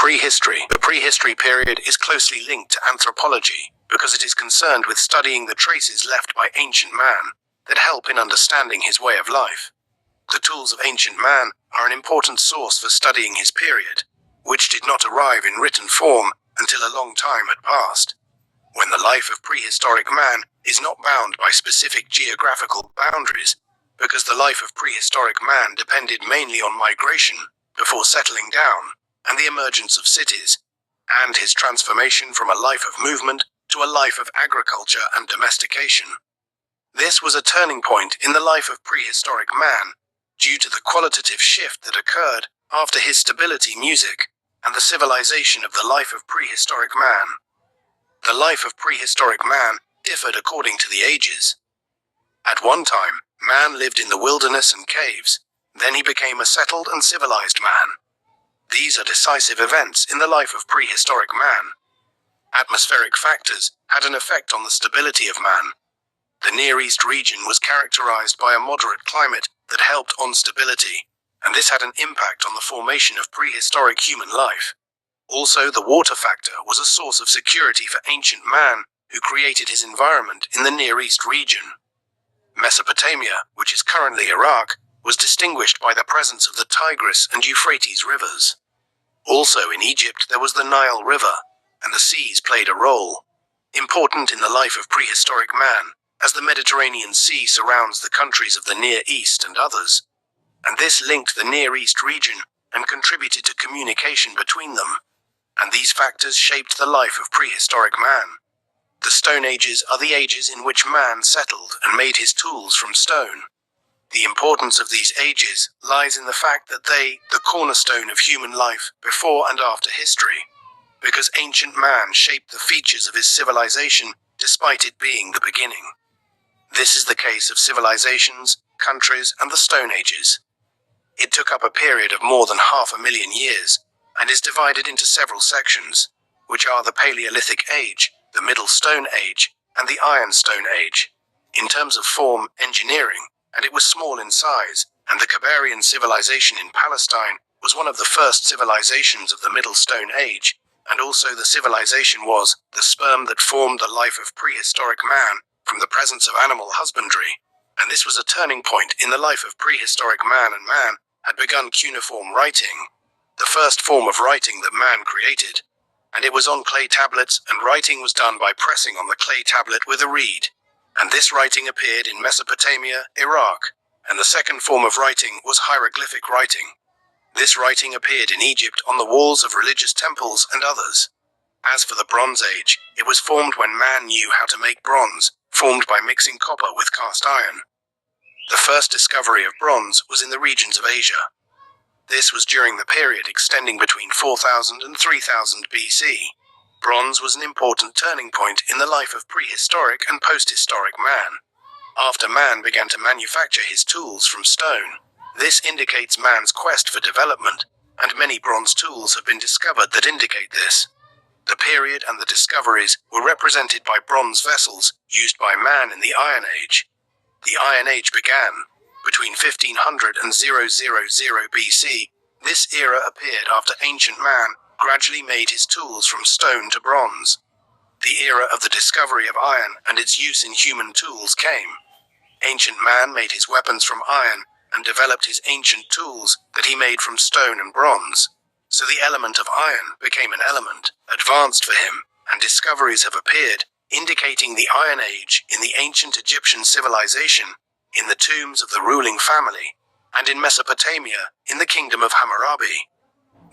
Prehistory. The prehistory period is closely linked to anthropology because it is concerned with studying the traces left by ancient man that help in understanding his way of life. The tools of ancient man are an important source for studying his period, which did not arrive in written form until a long time had passed. When the life of prehistoric man is not bound by specific geographical boundaries, because the life of prehistoric man depended mainly on migration before settling down and the emergence of cities, and his transformation from a life of movement to a life of agriculture and domestication. This was a turning point in the life of prehistoric man due to the qualitative shift that occurred after his stability music and the civilization of the life of prehistoric man. The life of prehistoric man differed according to the ages. At one time, man lived in the wilderness and caves, then he became a settled and civilized man. These are decisive events in the life of prehistoric man. Atmospheric factors had an effect on the stability of man. The Near East region was characterized by a moderate climate that helped on stability, and this had an impact on the formation of prehistoric human life. Also, the water factor was a source of security for ancient man who created his environment in the Near East region. Mesopotamia, which is currently Iraq, was distinguished by the presence of the Tigris and Euphrates rivers. Also in Egypt there was the Nile River, and the seas played a role, important in the life of prehistoric man, as the Mediterranean Sea surrounds the countries of the Near East and others, and this linked the Near East region and contributed to communication between them, and these factors shaped the life of prehistoric man. The Stone Ages are the ages in which man settled and made his tools from stone. The importance of these ages lies in the fact that they, the cornerstone of human life before and after history, because ancient man shaped the features of his civilization despite it being the beginning. This is the case of civilizations, countries, and the Stone Ages. It took up a period of more than 500,000 years, and is divided into several sections, which are the Paleolithic Age, the Middle Stone Age, and the Iron Stone Age. In terms of form, engineering, and it was small in size, and the Kabarian civilization in Palestine was one of the first civilizations of the Middle Stone Age, and also the civilization was the sperm that formed the life of prehistoric man from the presence of animal husbandry, and this was a turning point in the life of prehistoric man, and man had begun cuneiform writing, the first form of writing that man created, and it was on clay tablets, and writing was done by pressing on the clay tablet with a reed, and this writing appeared in Mesopotamia, Iraq, and the second form of writing was hieroglyphic writing. This writing appeared in Egypt on the walls of religious temples and others. As for the Bronze Age, it was formed when man knew how to make bronze, formed by mixing copper with cast iron. The first discovery of bronze was in the regions of Asia. This was during the period extending between 4000 and 3000 BC. Bronze was an important turning point in the life of prehistoric and post-historic man. After man began to manufacture his tools from stone, this indicates man's quest for development, and many bronze tools have been discovered that indicate this. The period and the discoveries were represented by bronze vessels used by man in the Iron Age. The Iron Age began between 1500 and 000 BC. This era appeared after ancient man gradually made his tools from stone to bronze. The era of the discovery of iron and its use in human tools came. Ancient man made his weapons from iron and developed his ancient tools that he made from stone and bronze. So the element of iron became an element advanced for him, and discoveries have appeared indicating the Iron Age in the ancient Egyptian civilization, in the tombs of the ruling family, and in Mesopotamia in the kingdom of Hammurabi.